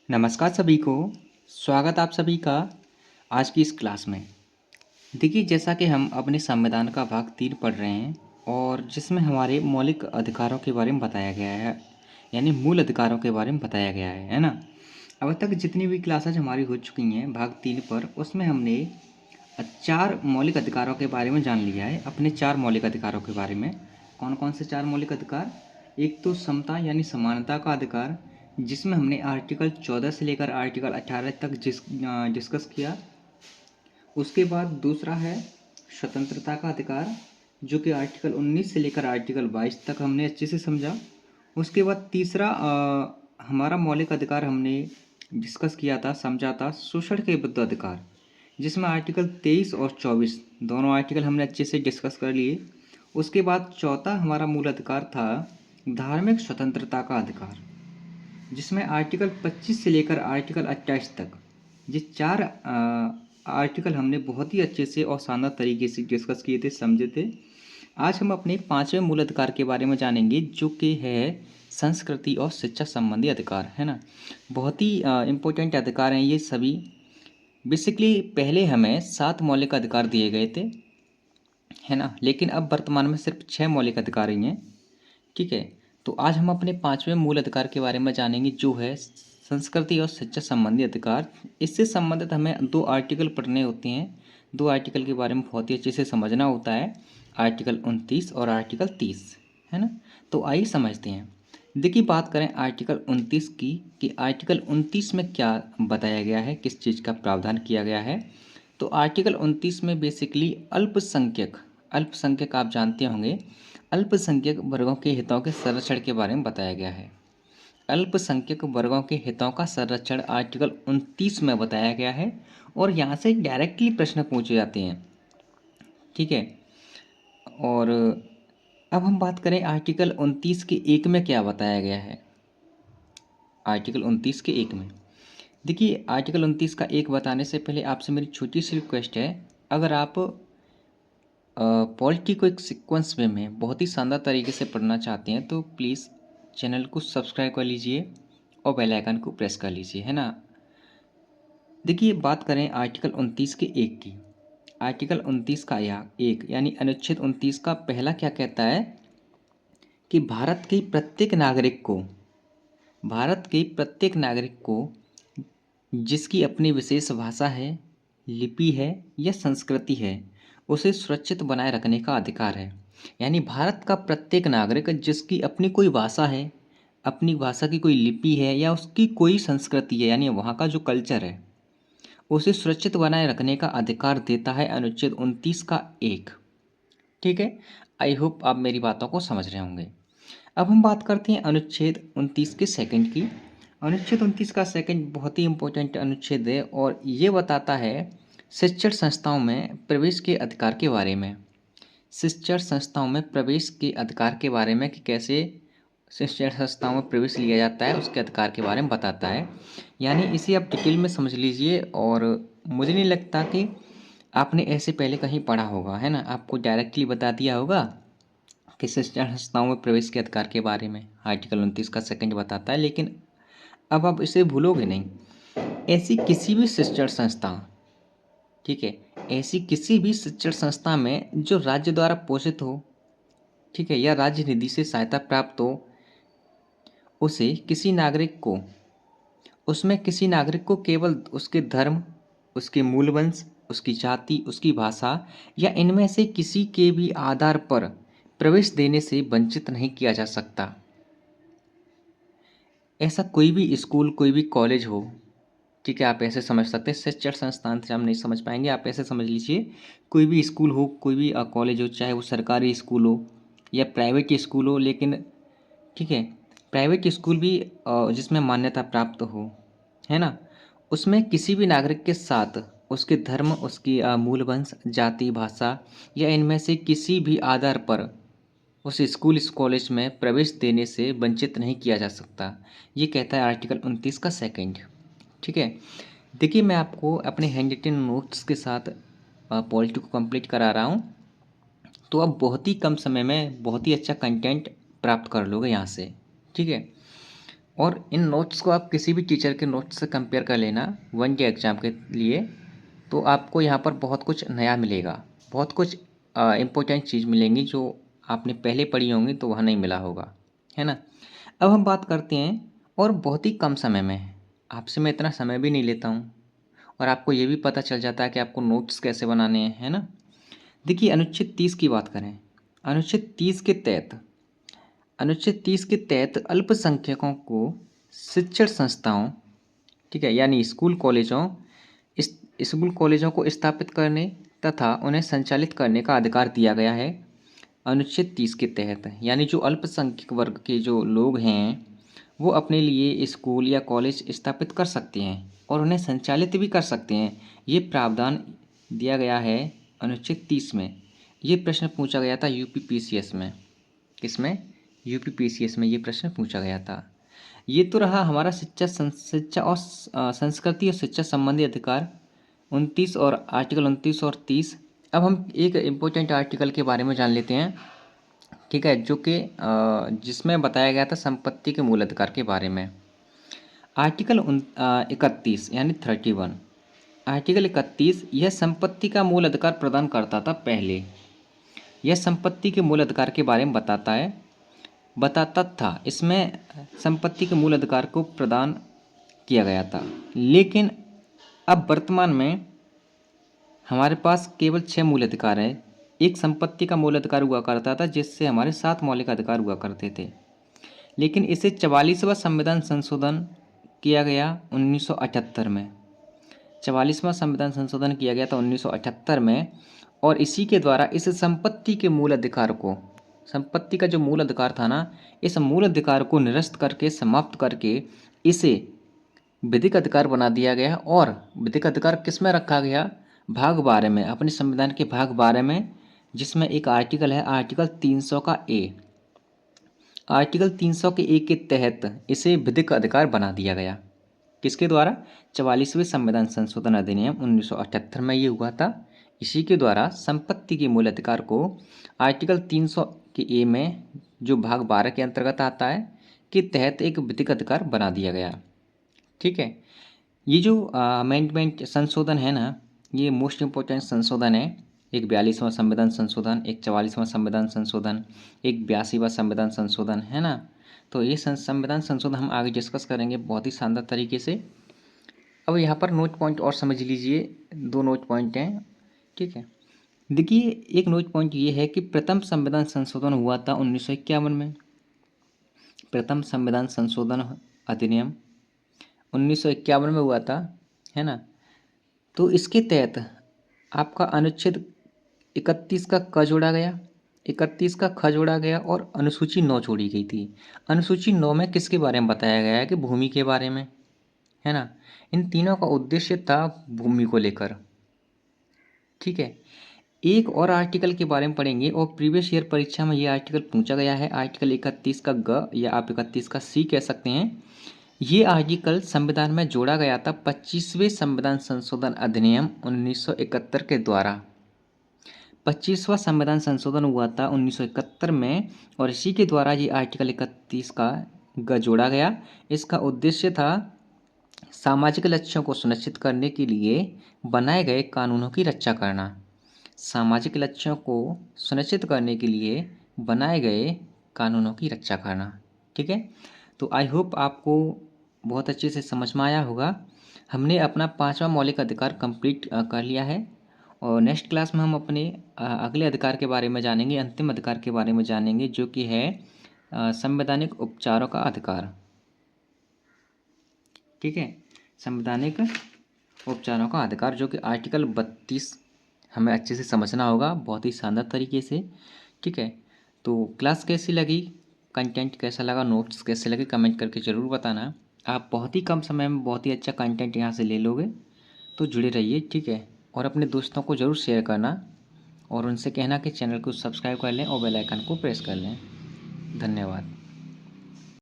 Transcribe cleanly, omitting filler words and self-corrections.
नमस्कार सभी को। स्वागत आप सभी का आज की इस क्लास में। देखिए, जैसा कि हम अपने संविधान का भाग 3 पढ़ रहे हैं और जिसमें हमारे मौलिक अधिकारों के बारे में बताया गया है, यानी मूल अधिकारों के बारे में बताया गया है ना। अब तक जितनी भी क्लासेज हमारी हो चुकी हैं भाग 3 पर, उसमें हमने 4 मौलिक अधिकारों के बारे में जान लिया है। अपने 4 मौलिक अधिकारों के बारे में कौन कौन से 4 मौलिक अधिकार? एक तो समता यानी समानता का अधिकार, जिसमें हमने आर्टिकल 14 से लेकर आर्टिकल 18 तक डिस्कस किया। उसके बाद दूसरा है स्वतंत्रता का अधिकार, जो कि आर्टिकल 19 से लेकर आर्टिकल 22 तक हमने अच्छे से समझा। उसके बाद तीसरा हमारा मौलिक अधिकार हमने डिस्कस किया था, समझा था, शोषण के विरुद्ध अधिकार, जिसमें आर्टिकल 23 और 24 दोनों आर्टिकल हमने अच्छे से डिस्कस कर लिए। उसके बाद चौथा हमारा मूल अधिकार था धार्मिक स्वतंत्रता का अधिकार, जिसमें आर्टिकल 25 से लेकर आर्टिकल 28 तक ये 4 आर्टिकल हमने बहुत ही अच्छे से और शानदार तरीके से डिस्कस किए थे, समझे थे। आज हम अपने 5वें मूल अधिकार के बारे में जानेंगे, जो कि है संस्कृति और शिक्षा संबंधी अधिकार, है ना। बहुत ही इम्पोर्टेंट अधिकार हैं ये सभी। बेसिकली पहले हमें 7 मौलिक अधिकार दिए गए थे, है ना, लेकिन अब वर्तमान में सिर्फ 6 मौलिक अधिकार ही हैं। ठीक है। तो आज हम अपने 5वें मूल अधिकार के बारे में जानेंगे, जो है संस्कृति और शिक्षा संबंधी अधिकार। इससे संबंधित हमें 2 आर्टिकल पढ़ने होते हैं। 2 आर्टिकल के बारे में बहुत ही अच्छे से समझना होता है, आर्टिकल 29 और आर्टिकल 30, है ना। तो आइए समझते हैं। देखिए, बात करें आर्टिकल 29 की कि आर्टिकल 29 में क्या बताया गया है, किस चीज़ का प्रावधान किया गया है। तो आर्टिकल 29 में बेसिकली अल्पसंख्यक अल्पसंख्यक आप जानते होंगे, अल्पसंख्यक वर्गों के हितों के संरक्षण के बारे में बताया गया है। अल्पसंख्यक वर्गों के हितों का संरक्षण आर्टिकल 29 में बताया गया है और यहाँ से डायरेक्टली प्रश्न पूछे जाते हैं। ठीक है। और अब हम बात करें आर्टिकल 29 के 1 में क्या बताया गया है। आर्टिकल 29 के 1 में देखिए, आर्टिकल 29 का 1 बताने से पहले आपसे मेरी छोटी सी रिक्वेस्ट है, अगर आप पॉलिटी को एक सीक्वेंस वे में बहुत ही शानदार तरीके से पढ़ना चाहते हैं तो प्लीज़ चैनल को सब्सक्राइब कर लीजिए और बेल आइकन को प्रेस कर लीजिए, है ना। देखिए, बात करें आर्टिकल 29 के 1 की। आर्टिकल 29 का या 1 यानी अनुच्छेद 29 का पहला क्या कहता है कि भारत के प्रत्येक नागरिक को जिसकी अपनी विशेष भाषा है, लिपि है या संस्कृति है, उसे सुरक्षित बनाए रखने का अधिकार है। यानी भारत का प्रत्येक नागरिक जिसकी अपनी कोई भाषा है, अपनी भाषा की कोई लिपि है या उसकी कोई संस्कृति है, यानी वहाँ का जो कल्चर है, उसे सुरक्षित बनाए रखने का अधिकार देता है अनुच्छेद 29 का 1। ठीक है। आई होप आप मेरी बातों को समझ रहे होंगे। अब हम बात करते हैं अनुच्छेद 29 के सेकंड की। अनुच्छेद 29 का सेकंड बहुत ही इम्पोर्टेंट अनुच्छेद है और ये बताता है शिक्षण संस्थाओं में प्रवेश के अधिकार के बारे में। शिक्षण संस्थाओं में प्रवेश के अधिकार के बारे में कि कैसे शिक्षण संस्थाओं में प्रवेश लिया जाता है, उसके अधिकार के बारे में बताता है। यानी इसे आप डिटेल में समझ लीजिए और मुझे नहीं लगता कि आपने ऐसे पहले कहीं पढ़ा होगा, है ना। आपको डायरेक्टली बता दिया होगा कि शिक्षण संस्थाओं में प्रवेश के अधिकार के बारे में आर्टिकल 29 का सेकंड बताता है, लेकिन अब आप इसे भूलोगे नहीं। ऐसी किसी भी शिक्षण संस्था, ठीक है, ऐसी किसी भी शिक्षण संस्था में जो राज्य द्वारा पोषित हो, ठीक है, या राज्य निधि से सहायता प्राप्त हो, उसे किसी नागरिक को उसमें किसी नागरिक को केवल उसके धर्म, उसके मूल वंश, उसकी जाति, उसकी भाषा या इनमें से किसी के भी आधार पर प्रवेश देने से वंचित नहीं किया जा सकता। ऐसा कोई भी स्कूल, कोई भी कॉलेज हो, ठीक है, आप ऐसे समझ सकते हैं। शिक्षण संस्थान से हम नहीं समझ पाएंगे, आप ऐसे समझ लीजिए, कोई भी स्कूल हो, कोई भी कॉलेज हो, चाहे वो सरकारी स्कूल हो या प्राइवेट स्कूल हो, लेकिन ठीक है, प्राइवेट स्कूल भी जिसमें मान्यता प्राप्त हो, है ना, उसमें किसी भी नागरिक के साथ उसके धर्म, उसकी मूल वंश, जाति, भाषा या इनमें से किसी भी आधार पर उस स्कूल, इस कॉलेज में प्रवेश देने से वंचित नहीं किया जा सकता। ये कहता है आर्टिकल 29 का सेकंड। ठीक है। देखिए, मैं आपको अपने हैंड रिटन नोट्स के साथ पॉलिटी को कंप्लीट करा रहा हूँ, तो आप बहुत ही कम समय में बहुत ही अच्छा कंटेंट प्राप्त कर लोगे यहाँ से। ठीक है। और इन नोट्स को आप किसी भी टीचर के नोट्स से कंपेयर कर लेना 1 डे एग्ज़ाम के लिए, तो आपको यहाँ पर बहुत कुछ नया मिलेगा, बहुत कुछ इम्पोर्टेंट चीज़ मिलेंगी जो आपने पहले पढ़ी होंगी तो वहाँ नहीं मिला होगा, है ना। अब हम बात करते हैं और बहुत ही कम समय में, आपसे मैं इतना समय भी नहीं लेता हूँ और आपको ये भी पता चल जाता है कि आपको नोट्स कैसे बनाने हैं, है ना। देखिए अनुच्छेद 30 की बात करें, अनुच्छेद 30 के तहत अनुच्छेद 30 के तहत अल्पसंख्यकों को शिक्षण संस्थाओं, ठीक है, यानी स्कूल कॉलेजों को स्थापित करने तथा उन्हें संचालित करने का अधिकार दिया गया है अनुच्छेद 30 के तहत। यानी जो अल्पसंख्यक वर्ग के जो लोग हैं वो अपने लिए स्कूल या कॉलेज स्थापित कर सकते हैं और उन्हें संचालित भी कर सकते हैं। ये प्रावधान दिया गया है अनुच्छेद 30 में। ये प्रश्न पूछा गया था यूपीपीसीएस में। किसमें? यूपीपीसीएस में ये प्रश्न पूछा गया था। ये तो रहा हमारा शिक्षा और संस्कृति और शिक्षा संबंधी अधिकार 29 और आर्टिकल 29 और 30। अब हम एक इम्पोर्टेंट आर्टिकल के बारे में जान लेते हैं, ठीक है, जो कि जिसमें बताया गया था संपत्ति के मूल अधिकार के बारे में। आर्टिकल 31 यानी 31, आर्टिकल 31 यह संपत्ति का मूल अधिकार प्रदान करता था पहले। यह संपत्ति के मूल अधिकार के बारे में बताता था। इसमें संपत्ति के मूल अधिकार को प्रदान किया गया था, लेकिन अब वर्तमान में हमारे पास केवल 6 मूल अधिकार हैं। एक संपत्ति का मूल अधिकार हुआ करता था जिससे हमारे 7 मौलिक अधिकार हुआ करते थे, लेकिन इसे 44वां संविधान संशोधन किया गया 1978 में। 44वां संविधान संशोधन किया गया था 1978 में और इसी के द्वारा इस संपत्ति के मूल अधिकार को, संपत्ति का जो मूल अधिकार था ना, इस मूल अधिकार को निरस्त करके, समाप्त करके इसे विधिक अधिकार बना दिया गया। और विधिक अधिकार किस में रखा गया? भाग 12 में, अपने संविधान के भाग 12 में, जिसमें एक आर्टिकल है आर्टिकल 300 का ए। आर्टिकल 300 के ए के तहत इसे विधिक अधिकार बना दिया गया। किसके द्वारा? 44वें संविधान संशोधन अधिनियम 1978 में ये हुआ था। इसी के द्वारा संपत्ति के मूल अधिकार को आर्टिकल 300 के ए में, जो भाग 12 के अंतर्गत आता है, के तहत एक विधिक अधिकार बना दिया गया। ठीक है, ये जो अमेंडमेंट संशोधन है ना, ये मोस्ट इम्पोर्टेंट संशोधन है। एक 42वां संविधान संशोधन, एक 44वां संविधान संशोधन, एक 82वां संविधान संशोधन, है ना। तो ये संविधान संशोधन हम आगे डिस्कस करेंगे बहुत ही शानदार तरीके से। अब यहाँ पर नोट पॉइंट और समझ लीजिए, 2 नोट पॉइंट हैं, ठीक है। देखिए, एक नोट पॉइंट ये है कि प्रथम संविधान संशोधन हुआ था 1951 में। प्रथम संविधान संशोधन अधिनियम 1951 में हुआ था, है ना। तो इसके तहत आपका अनुच्छेद 31 का क जोड़ा गया, 31 का ख जोड़ा गया और अनुसूची 9 जोड़ी गई थी। अनुसूची 9 में किसके बारे में बताया गया है? कि भूमि के बारे में, है ना। इन तीनों का उद्देश्य था भूमि को लेकर, ठीक है। एक और आर्टिकल के बारे में पढ़ेंगे और प्रीवियस ईयर परीक्षा में ये आर्टिकल पूछा गया है, आर्टिकल 31 का ग या आप 31 का सी कह सकते हैं। ये आर्टिकल संविधान में जोड़ा गया था 25वें संविधान संशोधन अधिनियम 1971 के द्वारा। 25वां संविधान संशोधन हुआ था 1971 में और इसी के द्वारा ये आर्टिकल 31 का ग जोड़ा गया। इसका उद्देश्य था सामाजिक लक्ष्यों को सुनिश्चित करने के लिए बनाए गए कानूनों की रक्षा करना। सामाजिक लक्ष्यों को सुनिश्चित करने के लिए बनाए गए कानूनों की रक्षा करना, ठीक है। तो आई होप आपको बहुत अच्छे से समझ में आया होगा। हमने अपना 5वां मौलिक अधिकार कंप्लीट कर लिया है और नेक्स्ट क्लास में हम अपने अगले अधिकार के बारे में जानेंगे, अंतिम अधिकार के बारे में जानेंगे, जो कि है संवैधानिक उपचारों का अधिकार, ठीक है। संवैधानिक उपचारों का अधिकार, जो कि आर्टिकल 32 हमें अच्छे से समझना होगा बहुत ही शानदार तरीके से, ठीक है। तो क्लास कैसी लगी, कंटेंट कैसा लगा, नोट्स कैसे लगे, कमेंट करके ज़रूर बताना। आप बहुत ही कम समय में बहुत ही अच्छा कंटेंट यहाँ से ले लोगे, तो जुड़े रहिए, ठीक है। और अपने दोस्तों को ज़रूर शेयर करना और उनसे कहना कि चैनल को सब्सक्राइब कर लें और बेल आइकन को प्रेस कर लें। धन्यवाद।